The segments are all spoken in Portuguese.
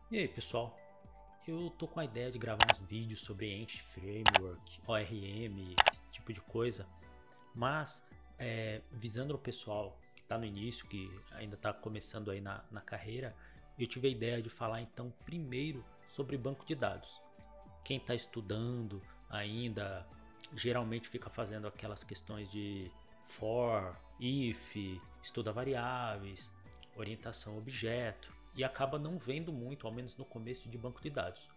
E aí, pessoal? Eu tô com a ideia de gravar uns vídeos sobre Entity Framework, ORM, esse tipo de coisa, mas visando o pessoal que está no início, que ainda está começando aí na carreira, eu tive a ideia de falar então primeiro sobre banco de dados. Quem está estudando ainda geralmente fica fazendo aquelas questões de for, if, estuda variáveis, orientação a objeto e acaba não vendo muito, ao menos no começo, de banco de dados.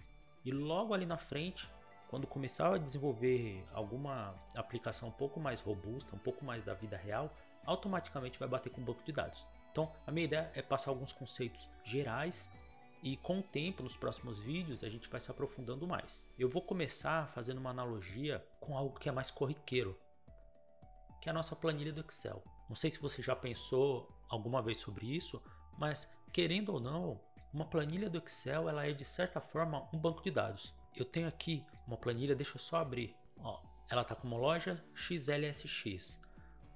E logo ali na frente, quando começar a desenvolver alguma aplicação um pouco mais robusta, um pouco mais da vida real, automaticamente vai bater com banco de dados. Então, a minha ideia é passar alguns conceitos gerais e com o tempo, nos próximos vídeos, a gente vai se aprofundando mais. Eu vou começar fazendo uma analogia com algo que é mais corriqueiro, que é a nossa planilha do Excel. Não sei se você já pensou alguma vez sobre isso, mas querendo ou não, uma planilha do Excel ela é de certa forma um banco de dados. Eu tenho aqui uma planilha, deixa eu só abrir. Ó, ela está como loja XLSX.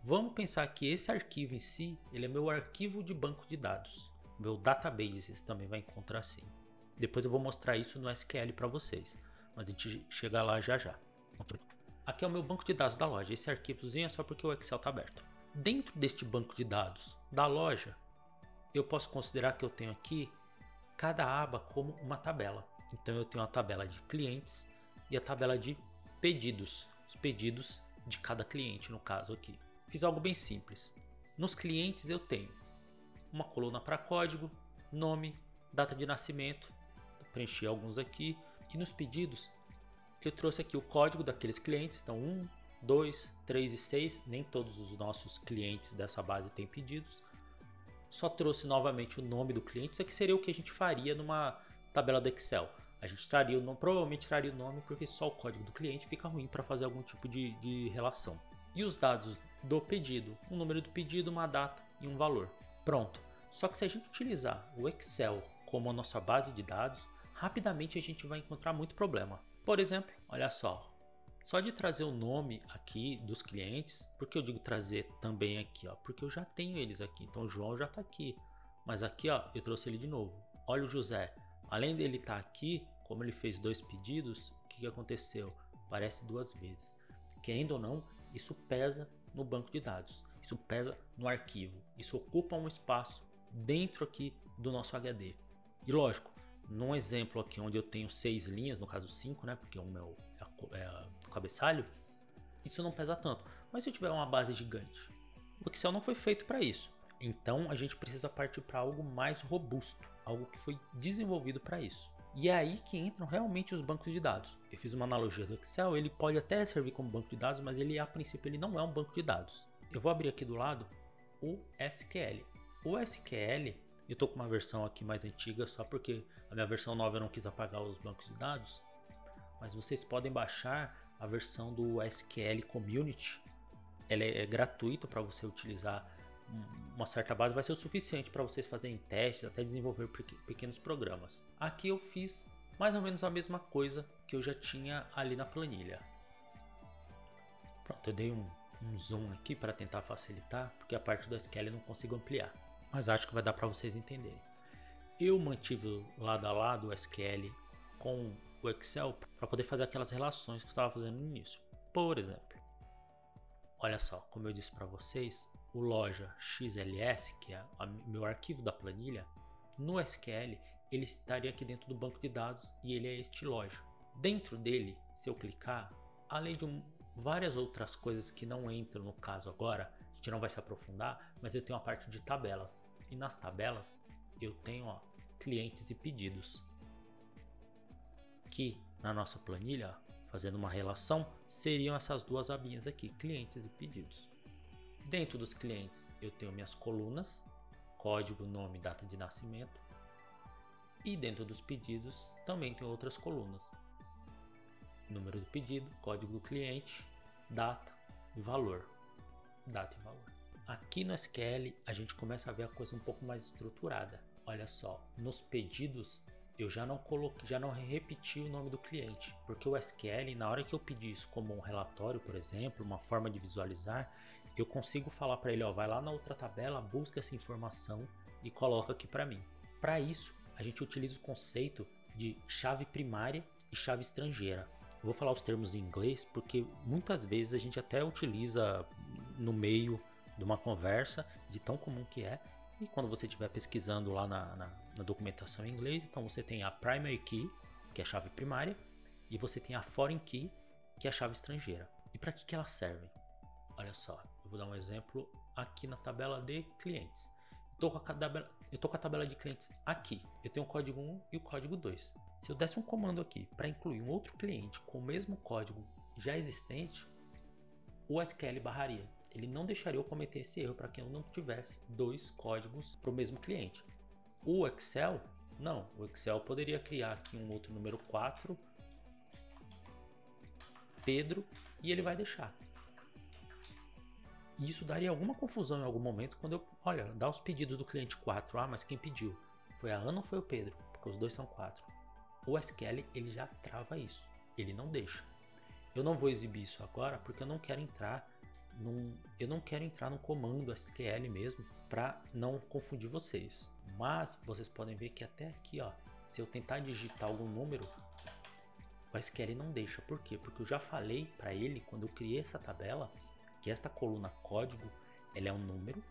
Vamos pensar que esse arquivo em si, ele é meu arquivo de banco de dados. Meu databases também vai encontrar assim. Depois eu vou mostrar isso no SQL para vocês, mas a gente chega lá já já. Aqui é o meu banco de dados da loja. Esse arquivozinho é só porque o Excel está aberto. Dentro deste banco de dados da loja, eu posso considerar que eu tenho aqui cada aba como uma tabela. Então eu tenho a tabela de clientes e a tabela de pedidos. Os pedidos de cada cliente, no caso aqui. Fiz algo bem simples. Nos clientes eu tenho uma coluna para código, nome, data de nascimento, preenchi alguns aqui, e nos pedidos eu trouxe aqui o código daqueles clientes, então 1, 2, 3 e 6, nem todos os nossos clientes dessa base têm pedidos. Só trouxe novamente o nome do cliente, isso aqui seria o que a gente faria numa tabela do Excel. A gente provavelmente traria o nome porque só o código do cliente fica ruim para fazer algum tipo de relação. E os dados do pedido, o número do pedido, uma data e um valor. Pronto. Só que se a gente utilizar o Excel como a nossa base de dados, rapidamente a gente vai encontrar muito problema. Por exemplo, olha só de trazer o nome aqui dos clientes, porque eu digo trazer também aqui, ó, porque eu já tenho eles aqui, então o João já está aqui, mas aqui ó, eu trouxe ele de novo. Olha o José, além dele estar aqui, como ele fez 2 pedidos, o que aconteceu? Aparece 2 vezes. Querendo ou não, isso pesa no banco de dados, isso pesa no arquivo, isso ocupa um espaço dentro aqui do nosso HD. E lógico, num exemplo aqui onde eu tenho 6 linhas, no caso 5, né, porque o meu é o cabeçalho, isso não pesa tanto. Mas se eu tiver uma base gigante, o Excel não foi feito para isso. Então a gente precisa partir para algo mais robusto, algo que foi desenvolvido para isso. E é aí que entram realmente os bancos de dados. Eu fiz uma analogia do Excel, ele pode até servir como banco de dados, mas ele a princípio ele não é um banco de dados. Eu vou abrir aqui do lado o SQL. O SQL, eu estou com uma versão aqui mais antiga, só porque a minha versão nova eu não quis apagar os bancos de dados, mas vocês podem baixar a versão do SQL Community. Ela é gratuita para você utilizar. Uma certa base vai ser o suficiente para vocês fazerem testes, até desenvolver pequenos programas. Aqui eu fiz mais ou menos a mesma coisa que eu já tinha ali na planilha. Pronto, eu dei um zoom aqui para tentar facilitar, porque a parte do SQL eu não consigo ampliar, mas acho que vai dar para vocês entenderem. Eu mantive lado a lado o SQL com o Excel para poder fazer aquelas relações que eu estava fazendo no início. Por exemplo, olha só, como eu disse para vocês, o loja XLS, que é o meu arquivo da planilha, no SQL ele estaria aqui dentro do banco de dados e ele é este loja. Dentro dele, se eu clicar, além de várias outras coisas que não entram no caso agora, a gente não vai se aprofundar, mas eu tenho a parte de tabelas. E nas tabelas eu tenho ó, clientes e pedidos. Que na nossa planilha, fazendo uma relação, seriam essas duas abinhas aqui, clientes e pedidos. Dentro dos clientes eu tenho minhas colunas, código, nome, data de nascimento. E dentro dos pedidos também tem outras colunas. Número do pedido, código do cliente, data e valor. Data e valor. Aqui no SQL a gente começa a ver a coisa um pouco mais estruturada. Olha só, nos pedidos eu já não repeti o nome do cliente, porque o SQL, na hora que eu pedir isso como um relatório, por exemplo, uma forma de visualizar, eu consigo falar para ele, ó, vai lá na outra tabela, busca essa informação e coloca aqui para mim. Para isso, a gente utiliza o conceito de chave primária e chave estrangeira. Eu vou falar os termos em inglês porque muitas vezes a gente até utiliza no meio de uma conversa, de tão comum que é. E quando você estiver pesquisando lá na documentação em inglês, então você tem a primary key, que é a chave primária, e você tem a foreign key, que é a chave estrangeira. E para que elas servem? Olha só, eu vou dar um exemplo aqui na tabela de clientes. Eu tô com a tabela de clientes aqui. Eu tenho o código 1 e o código 2. Se eu desse um comando aqui para incluir um outro cliente com o mesmo código já existente, o SQL barraria. Ele não deixaria eu cometer esse erro para que eu não tivesse dois códigos para o mesmo cliente. O Excel, não. O Excel poderia criar aqui um outro número 4, Pedro, e ele vai deixar. E isso daria alguma confusão em algum momento quando eu, olha, dá os pedidos do cliente 4. Ah, mas quem pediu? Foi a Ana ou foi o Pedro? Porque os dois são 4. O SQL, ele já trava isso. Ele não deixa. Eu não vou exibir isso agora porque eu não quero entrar num comando SQL mesmo para não confundir vocês. Mas vocês podem ver que até aqui, ó, se eu tentar digitar algum número, o SQL não deixa. Por quê? Porque eu já falei para ele quando eu criei essa tabela que esta coluna código, ela é um número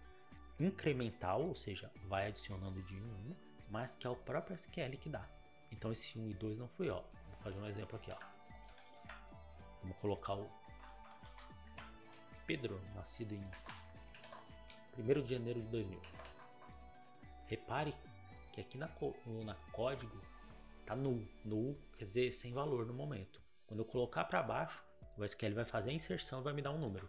incremental, ou seja, vai adicionando de 1 em 1, mas que é o próprio SQL que dá. Então esse 1 e 2 não foi, ó. Vou fazer um exemplo aqui, ó. Vamos colocar o Pedro, nascido em 1º de janeiro de 2000. Repare que aqui na coluna código tá null. Null quer dizer sem valor no momento. Quando eu colocar para baixo, o SQL vai fazer a inserção e vai me dar um número.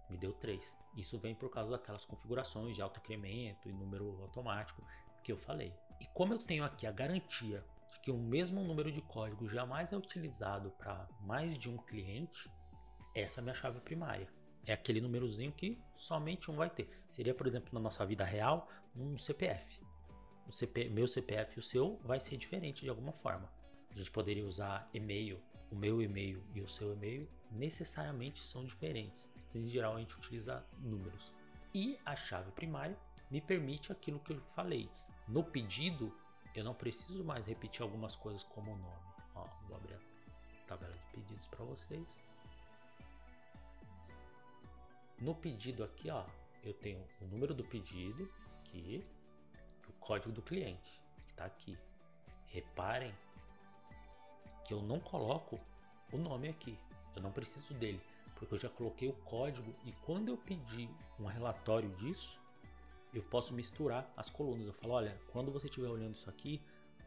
Me deu 3. Isso vem por causa daquelas configurações de autoincremento e número automático que eu falei. E como eu tenho aqui a garantia de que o mesmo número de código jamais é utilizado para mais de um cliente, essa é a minha chave primária. É aquele númerozinho que somente um vai ter. Seria, por exemplo, na nossa vida real, um CPF. Meu CPF e o seu vai ser diferente de alguma forma. A gente poderia usar e-mail. O meu e-mail e o seu e-mail necessariamente são diferentes. Em geral, a gente utiliza números. E a chave primária me permite aquilo que eu falei. No pedido, eu não preciso mais repetir algumas coisas como o nome. Ó, vou abrir a tabela de pedidos para vocês. No pedido aqui, ó, eu tenho o número do pedido aqui, o código do cliente que está aqui. Reparem que eu não coloco o nome aqui. Eu não preciso dele, porque eu já coloquei o código e quando eu pedir um relatório disso, eu posso misturar as colunas. Eu falo, olha, quando você estiver olhando isso aqui,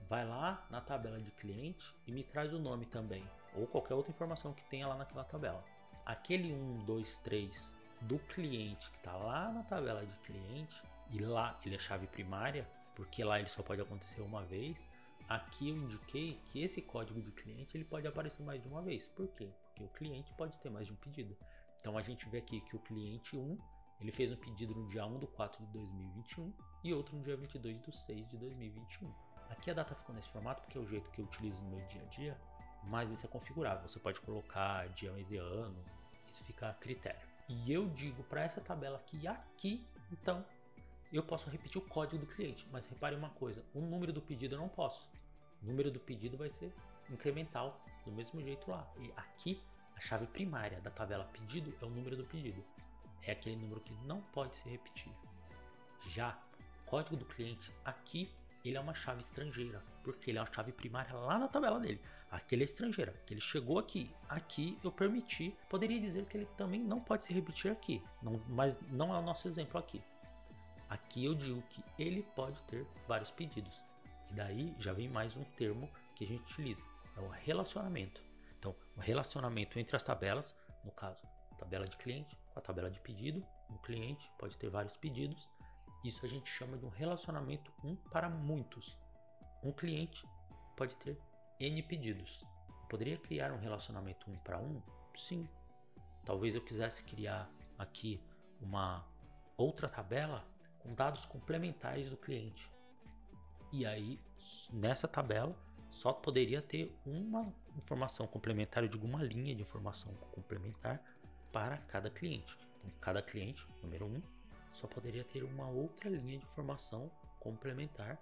vai lá na tabela de cliente e me traz o nome também, ou qualquer outra informação que tenha lá naquela tabela. Aquele 1, 2, 3 do cliente que está lá na tabela de cliente, e lá ele é chave primária, porque lá ele só pode acontecer uma vez. Aqui eu indiquei que esse código de cliente ele pode aparecer mais de uma vez. Por quê? Porque o cliente pode ter mais de um pedido. Então a gente vê aqui que o cliente 1 ele fez um pedido no dia 1 de 4 de 2021 e outro no dia 22 de 6 de 2021. Aqui a data ficou nesse formato porque é o jeito que eu utilizo no meu dia a dia, mas isso é configurável. Você pode colocar dia, mês e ano, isso fica a critério. E eu digo para essa tabela aqui, então eu posso repetir o código do cliente, mas repare uma coisa, o número do pedido eu não posso. O número do pedido vai ser incremental, do mesmo jeito lá. E aqui, a chave primária da tabela pedido é o número do pedido. É aquele número que não pode se repetir. Já o código do cliente aqui, ele é uma chave estrangeira, porque ele é a chave primária lá na tabela dele. Aqui ele é estrangeira, que ele chegou aqui. Aqui eu permiti, poderia dizer que ele também não pode se repetir aqui, mas não é o nosso exemplo aqui. Aqui eu digo que ele pode ter vários pedidos. E daí já vem mais um termo que a gente utiliza, é o relacionamento. Então, o relacionamento entre as tabelas, no caso, a tabela de cliente com a tabela de pedido, um cliente pode ter vários pedidos. Isso a gente chama de um relacionamento um para muitos. Um cliente pode ter N pedidos. Poderia criar um relacionamento um para um? Sim. Talvez eu quisesse criar aqui uma outra tabela com dados complementares do cliente. E aí, nessa tabela, só poderia ter uma informação complementar, eu digo uma linha de informação complementar para cada cliente. Então, cada cliente, número 1, só poderia ter uma outra linha de informação complementar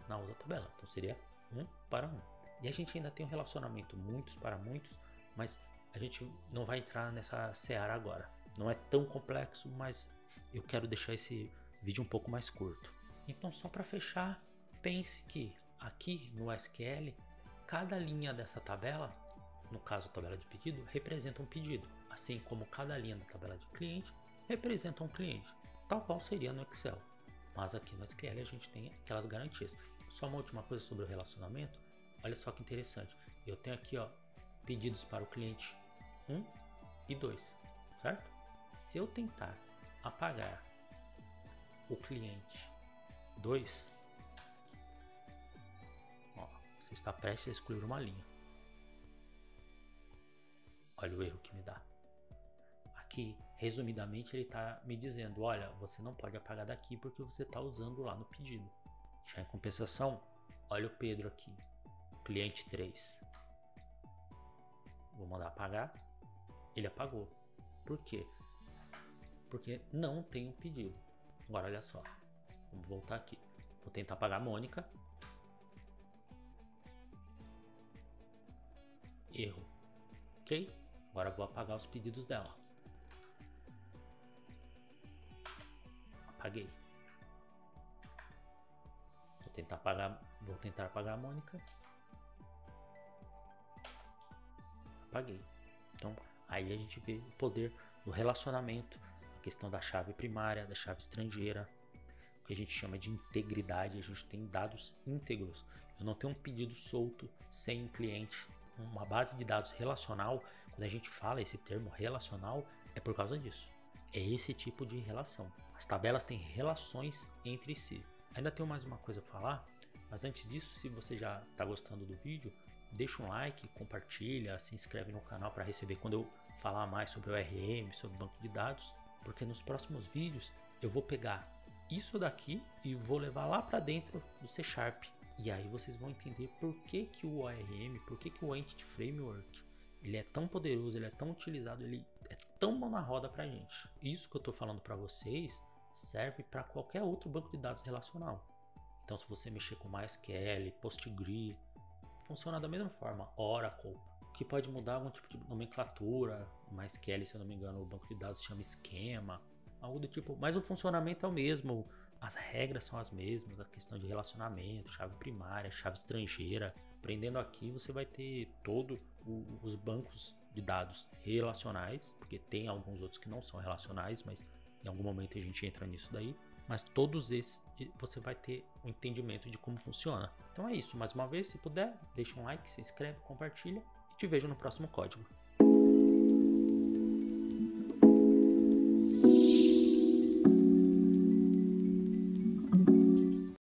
na outra tabela. Então seria 1 para 1. E a gente ainda tem um relacionamento muitos para muitos, mas a gente não vai entrar nessa seara agora. Não é tão complexo, mas eu quero deixar esse vídeo um pouco mais curto. Então, só para fechar, pense que aqui no SQL, cada linha dessa tabela, no caso a tabela de pedido, representa um pedido, assim como cada linha da tabela de cliente representa um cliente, tal qual seria no Excel. Mas aqui no SQL a gente tem aquelas garantias. Só uma última coisa sobre o relacionamento, olha só que interessante. Eu tenho aqui, ó, pedidos para o cliente 1 e 2, certo? Se eu tentar apagar o cliente 2, ó, você está prestes a excluir uma linha. Olha o erro que me dá. Aqui, resumidamente, ele está me dizendo, olha, você não pode apagar daqui porque você está usando lá no pedido. Já em compensação, olha o Pedro aqui, cliente 3. Vou mandar apagar, ele apagou. Por quê? Porque não tem um pedido. Agora olha só, vamos voltar aqui. Vou tentar apagar a Mônica. Erro. Ok? Agora vou apagar os pedidos dela. Apaguei. Vou tentar apagar a Mônica. Apaguei. Então aí a gente vê o poder do relacionamento, a questão da chave primária, da chave estrangeira, o que a gente chama de integridade. A gente tem dados íntegros. Eu não tenho um pedido solto sem um cliente. Uma base de dados relacional, quando a gente fala esse termo relacional, é por causa disso. É esse tipo de relação. As tabelas têm relações entre si. Ainda tenho mais uma coisa para falar, mas antes disso, se você já está gostando do vídeo, deixa um like, compartilha, se inscreve no canal para receber quando eu falar mais sobre o ORM, sobre o banco de dados, porque nos próximos vídeos eu vou pegar isso daqui e vou levar lá para dentro do C#. E aí vocês vão entender por que o ORM, por que o Entity Framework, ele é tão poderoso, ele é tão utilizado, ele é tão mão na roda pra gente. Isso que eu tô falando para vocês serve para qualquer outro banco de dados relacional. Então se você mexer com MySQL, PostgreSQL, funciona da mesma forma. Oracle, que pode mudar algum tipo de nomenclatura. MySQL, se eu não me engano, o banco de dados chama esquema, algo do tipo, mas o funcionamento é o mesmo. As regras são as mesmas, a questão de relacionamento, chave primária, chave estrangeira. Aprendendo aqui, você vai ter todos os bancos de dados relacionais, porque tem alguns outros que não são relacionais, mas em algum momento a gente entra nisso daí. Mas todos esses você vai ter um entendimento de como funciona. Então é isso, mais uma vez, se puder, deixa um like, se inscreve, compartilha e te vejo no próximo código.